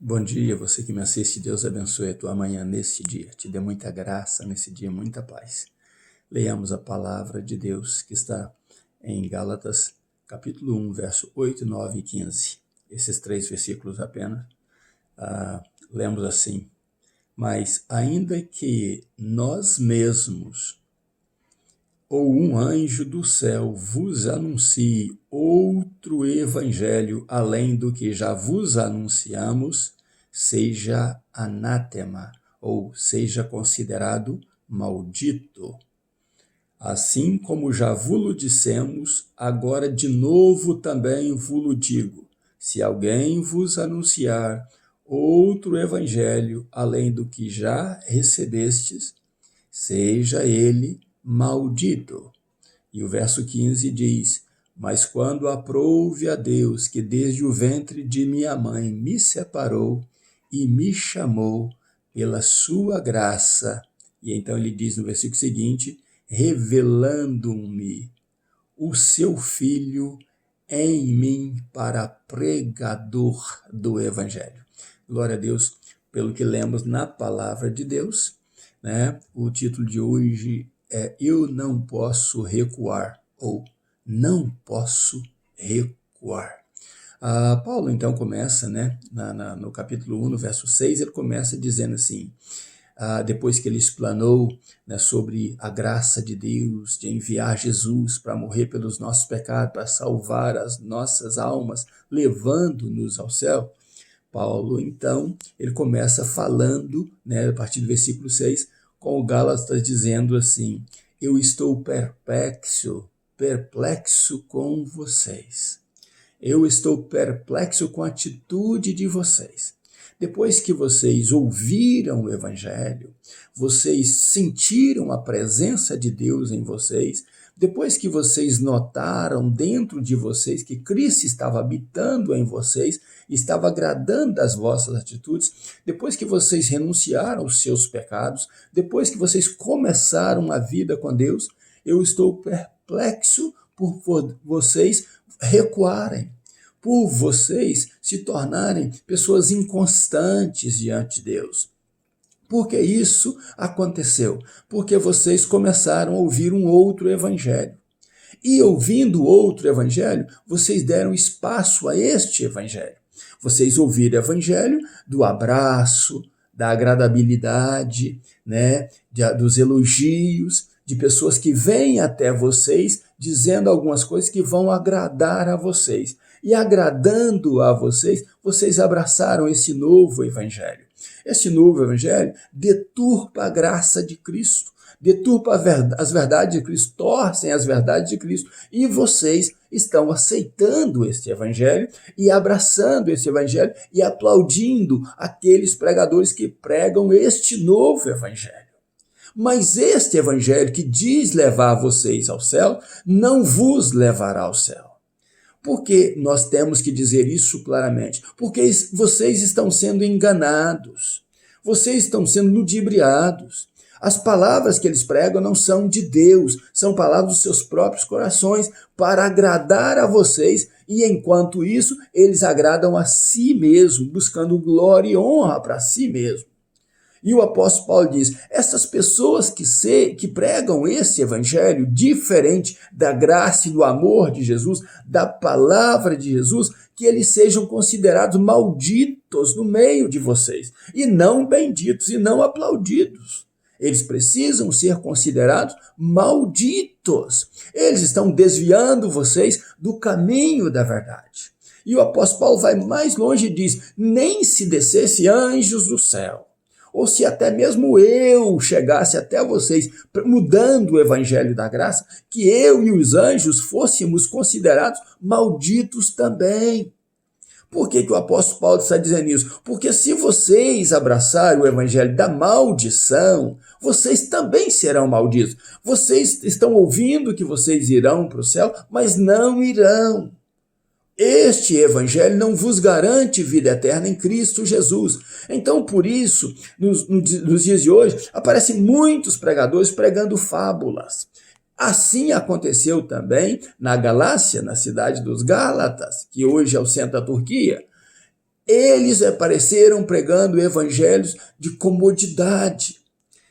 Bom dia, você que me assiste, Deus abençoe a tua manhã nesse dia, te dê muita graça nesse dia, muita paz. Leiamos a palavra de Deus que está em Gálatas, capítulo 1, verso 8, 9 e 15. Esses três versículos apenas. Lemos assim: Mas ainda que nós mesmos ou um anjo do céu vos anuncie outro evangelho além do que já vos anunciamos, seja anátema, ou seja considerado maldito. Assim como já vulo dissemos, agora de novo também vulo digo: se alguém vos anunciar outro evangelho além do que já recebestes, seja ele maldito. E o verso 15 diz: Mas quando aprouve a Deus, que desde o ventre de minha mãe me separou e me chamou pela sua graça. E então ele diz no versículo seguinte: revelando-me o seu Filho em mim para pregador do Evangelho. Glória a Deus pelo que lemos na palavra de Deus, né? O título de hoje é Eu Não Posso Recuar, ou Não Posso Recuar. Paulo então começa, né, no capítulo 1, no verso 6, ele começa dizendo assim: depois que ele explanou, né, sobre a graça de Deus de enviar Jesus para morrer pelos nossos pecados, para salvar as nossas almas, levando-nos ao céu, Paulo, então, ele começa falando, né, a partir do versículo 6, com o Gálatas dizendo assim: eu estou perplexo com vocês. Eu estou perplexo com a atitude de vocês. Depois que vocês ouviram o Evangelho, vocês sentiram a presença de Deus em vocês, depois que vocês notaram dentro de vocês que Cristo estava habitando em vocês, estava agradando as vossas atitudes, depois que vocês renunciaram aos seus pecados, depois que vocês começaram a vida com Deus, eu estou perplexo por vocês recuarem, por vocês se tornarem pessoas inconstantes diante de Deus. Por que isso aconteceu? Porque vocês começaram a ouvir um outro evangelho. E ouvindo outro evangelho, vocês deram espaço a este evangelho. Vocês ouviram o evangelho do abraço, da agradabilidade, né, dos elogios, de pessoas que vêm até vocês dizendo algumas coisas que vão agradar a vocês. E agradando a vocês, vocês abraçaram esse novo evangelho. Esse novo evangelho deturpa a graça de Cristo, deturpa as verdades de Cristo, torcem as verdades de Cristo, e vocês estão aceitando este evangelho e abraçando esse evangelho e aplaudindo aqueles pregadores que pregam este novo evangelho. Mas este evangelho que diz levar vocês ao céu, não vos levará ao céu. Por que nós temos que dizer isso claramente? Porque vocês estão sendo enganados, vocês estão sendo ludibriados. As palavras que eles pregam não são de Deus, são palavras dos seus próprios corações, para agradar a vocês, e enquanto isso, eles agradam a si mesmo, buscando glória e honra para si mesmo. E o apóstolo Paulo diz: essas pessoas que pregam esse evangelho diferente da graça e do amor de Jesus, da palavra de Jesus, que eles sejam considerados malditos no meio de vocês, e não benditos, e não aplaudidos. Eles precisam ser considerados malditos. Eles estão desviando vocês do caminho da verdade. E o apóstolo Paulo vai mais longe e diz: nem se descesse anjos do céu, ou se até mesmo eu chegasse até vocês mudando o evangelho da graça, que eu e os anjos fôssemos considerados malditos também. Por que o apóstolo Paulo está dizendo isso? Porque se vocês abraçarem o evangelho da maldição, vocês também serão malditos. Vocês estão ouvindo que vocês irão para o céu, mas não irão. Este evangelho não vos garante vida eterna em Cristo Jesus. Então, por isso, nos dias de hoje, aparecem muitos pregadores pregando fábulas. Assim aconteceu também na Galácia, na cidade dos Gálatas, que hoje é o centro da Turquia. Eles apareceram pregando evangelhos de comodidade,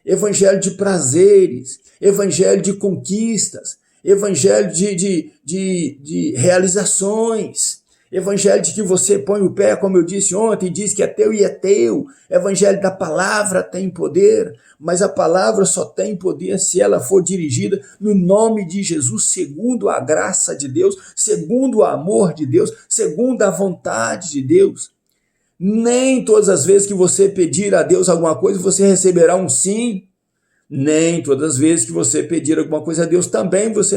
evangelho de prazeres, evangelho de conquistas, evangelho de realizações, evangelho de que você põe o pé, como eu disse ontem, diz que é teu e é teu. Evangelho da palavra tem poder, mas a palavra só tem poder se ela for dirigida no nome de Jesus, segundo a graça de Deus, segundo o amor de Deus, segundo a vontade de Deus. Nem todas as vezes que você pedir a Deus alguma coisa, você receberá um sim. Nem todas as vezes que você pedir alguma coisa a Deus, também você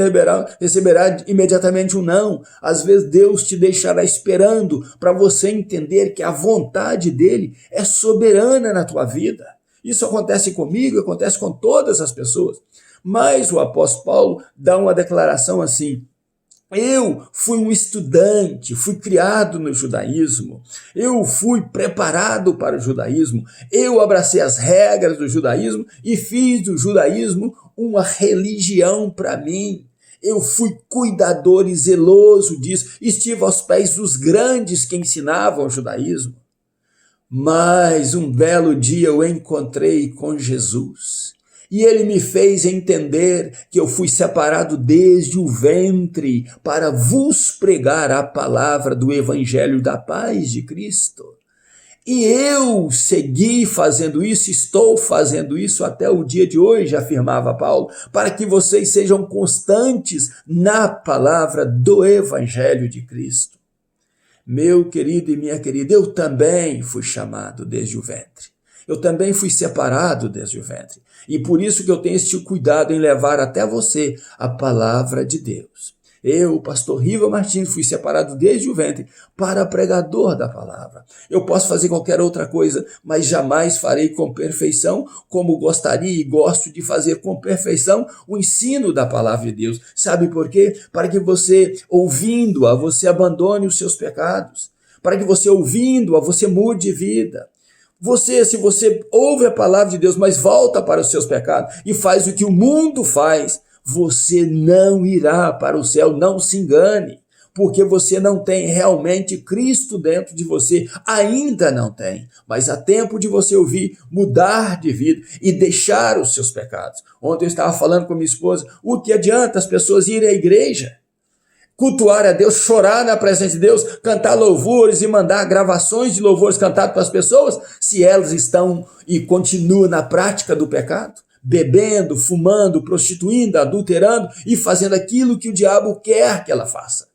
receberá imediatamente um não. Às vezes Deus te deixará esperando para você entender que a vontade dele é soberana na tua vida. Isso acontece comigo, acontece com todas as pessoas. Mas o apóstolo Paulo dá uma declaração assim: eu fui um estudante, fui criado no judaísmo, eu fui preparado para o judaísmo, eu abracei as regras do judaísmo e fiz do judaísmo uma religião para mim. Eu fui cuidador e zeloso disso, estive aos pés dos grandes que ensinavam o judaísmo. Mas um belo dia eu encontrei com Jesus. E ele me fez entender que eu fui separado desde o ventre para vos pregar a palavra do evangelho da paz de Cristo. E eu segui fazendo isso, estou fazendo isso até o dia de hoje, afirmava Paulo, para que vocês sejam constantes na palavra do evangelho de Cristo. Meu querido e minha querida, eu também fui chamado desde o ventre. Eu também fui separado desde o ventre. E por isso que eu tenho este cuidado em levar até você a palavra de Deus. Eu, pastor Riva Martins, fui separado desde o ventre para pregador da palavra. Eu posso fazer qualquer outra coisa, mas jamais farei com perfeição, como gostaria e gosto de fazer com perfeição o ensino da palavra de Deus. Sabe por quê? Para que você, ouvindo-a, você abandone os seus pecados. Para que você, ouvindo-a, você mude de vida. Se você ouve a palavra de Deus, mas volta para os seus pecados e faz o que o mundo faz, você não irá para o céu, não se engane, porque você não tem realmente Cristo dentro de você, ainda não tem, mas há tempo de você ouvir, mudar de vida e deixar os seus pecados. Ontem eu estava falando com minha esposa, o que adianta as pessoas irem à igreja? Cultuar a Deus, chorar na presença de Deus, cantar louvores e mandar gravações de louvores cantados para as pessoas, se elas estão e continuam na prática do pecado, bebendo, fumando, prostituindo, adulterando e fazendo aquilo que o diabo quer que ela faça.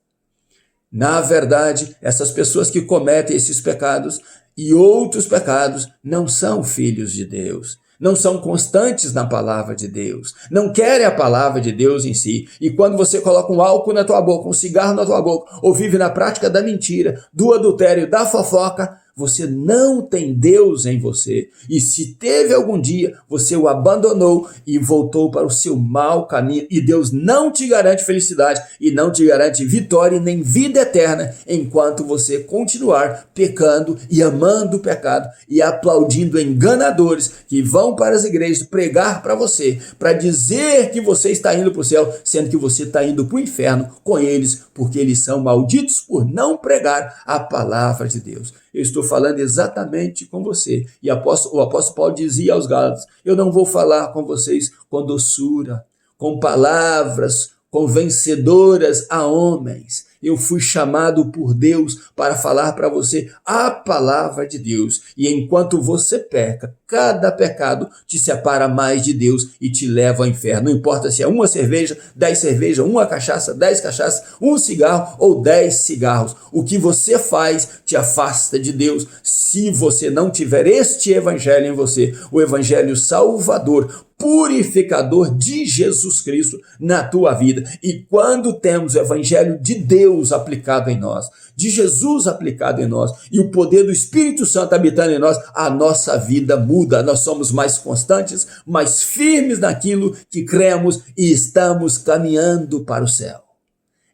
Na verdade, essas pessoas que cometem esses pecados e outros pecados não são filhos de Deus. Não são constantes na palavra de Deus, não querem a palavra de Deus em si. E quando você coloca um álcool na tua boca, um cigarro na tua boca, ou vive na prática da mentira, do adultério, da fofoca, você não tem Deus em você. E se teve algum dia, você o abandonou e voltou para o seu mau caminho. E Deus não te garante felicidade e não te garante vitória nem vida eterna enquanto você continuar pecando e amando o pecado e aplaudindo enganadores que vão para as igrejas pregar para você, para dizer que você está indo para o céu, sendo que você está indo para o inferno com eles, porque eles são malditos por não pregar a palavra de Deus. Eu estou falando exatamente com você. E o apóstolo Paulo dizia aos Gálatas, eu não vou falar com vocês com doçura, com palavras convencedoras a homens. Eu fui chamado por Deus para falar para você a palavra de Deus. E enquanto você peca, cada pecado te separa mais de Deus e te leva ao inferno. Não importa se é uma cerveja, 10 cervejas, uma cachaça, 10 cachaças, um cigarro ou 10 cigarros. O que você faz te afasta de Deus se você não tiver este evangelho em você, o evangelho salvador, purificador de Jesus Cristo na tua vida. E quando temos o evangelho de Deus aplicado em nós, de Jesus aplicado em nós e o poder do Espírito Santo habitando em nós, a nossa vida muda. Nós somos mais constantes, mais firmes naquilo que cremos e estamos caminhando para o céu.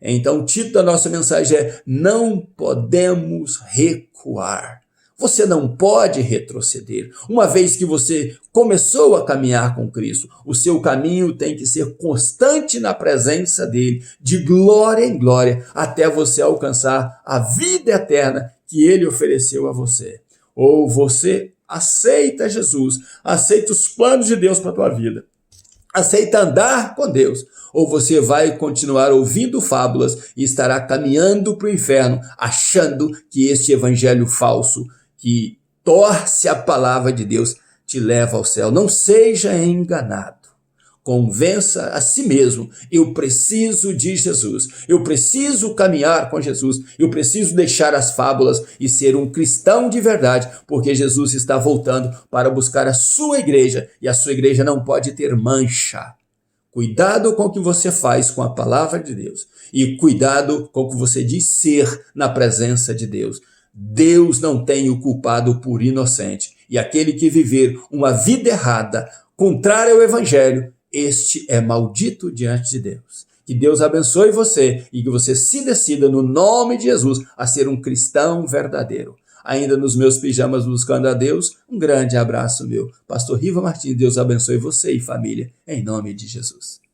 Então o título da nossa mensagem é: não podemos recuar. Você não pode retroceder. Uma vez que você começou a caminhar com Cristo, o seu caminho tem que ser constante na presença dele, de glória em glória, até você alcançar a vida eterna que ele ofereceu a você. Ou você aceita Jesus, aceita os planos de Deus para a tua vida, aceita andar com Deus, ou você vai continuar ouvindo fábulas e estará caminhando para o inferno, achando que este evangelho falso, que torce a palavra de Deus, te leva ao céu. Não seja enganado. Convença a si mesmo, eu preciso de Jesus, eu preciso caminhar com Jesus, eu preciso deixar as fábulas e ser um cristão de verdade, porque Jesus está voltando para buscar a sua igreja, e a sua igreja não pode ter mancha. Cuidado com o que você faz com a palavra de Deus, e cuidado com o que você diz ser na presença de Deus. Deus não tem o culpado por inocente, e aquele que viver uma vida errada, contrária ao evangelho, este é maldito diante de Deus. Que Deus abençoe você e que você se decida no nome de Jesus a ser um cristão verdadeiro. Ainda nos meus pijamas buscando a Deus, um grande abraço meu. Pastor Riva Martins, Deus abençoe você e família, em nome de Jesus.